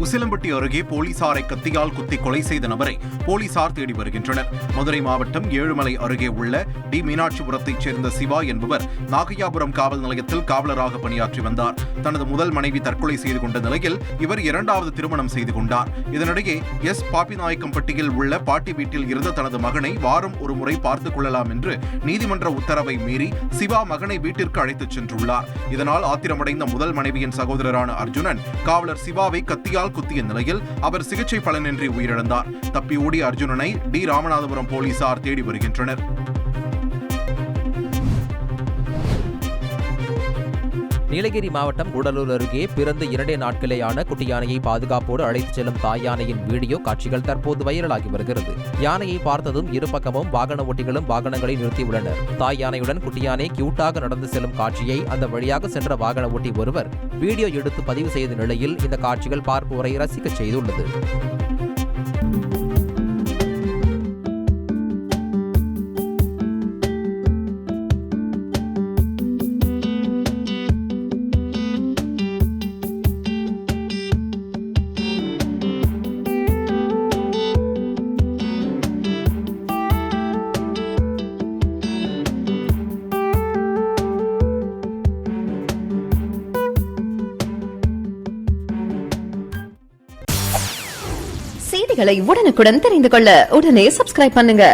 உசிலம்பட்டி அருகே போலீசாரை கத்தியால் குத்தி கொலை செய்த நபரை போலீசார் தேடி வருகின்றனர். மதுரை மாவட்டம் ஏழுமலை அருகே உள்ள டி மீனாட்சிபுரத்தைச் சேர்ந்த சிவா என்பவர் நாகையாபுரம் காவல் நிலையத்தில் காவலராக பணியாற்றி வந்தார். தனது முதல் மனைவி தற்கொலை செய்து கொண்ட நிலையில் இவர் இரண்டாவது திருமணம் செய்து கொண்டார். இதனிடையே பாப்பிநாயக்கம்பட்டியில் உள்ள பாட்டி வீட்டில் இருந்த தனது மகனை வாரம் ஒரு முறை பார்த்துக் கொள்ளலாம் என்று நீதிமன்ற உத்தரவை மீறி சிவா மகனை வீட்டிற்கு அழைத்துச் சென்றுள்ளார். இதனால் ஆத்திரமடைந்த முதல் மனைவியின் சகோதரரான அர்ஜுனன் காவலர் சிவாவை கத்தியால் குத்திய நிலையில் அவர் சிகிச்சை பலனின்றி உயிரிழந்தார். தப்பி ஓடிய அர்ஜுனனை டி ராமநாதபுரம் போலீசார் தேடி வருகின்றனர். நீலகிரி மாவட்டம் கூடலூர் அருகே பிறந்த 2 நாட்களேயான குட்டி யானையை பாதுகாப்போடு அழைத்துச் செல்லும் தாய் யானையின் வீடியோ காட்சிகள் தற்போது வைரலாகி வருகிறது. யானையை பார்த்ததும் இரு பக்கமும் வாகன ஓட்டிகளும் வாகனங்களை நிறுத்தியுள்ளனர். தாய் யானையுடன் குட்டி யானை கியூட்டாக நடந்து செல்லும் காட்சியை அந்த வழியாக சென்ற வாகன ஓட்டி ஒருவர் வீடியோ எடுத்து பதிவு செய்த நிலையில் இந்த காட்சிகள் பார்ப்போரை ரசிக்க செய்துள்ளது. செய்திகளை உடனுக்குடன் தெரிந்து கொள்ள உடனே சப்ஸ்கிரைப் பண்ணுங்க.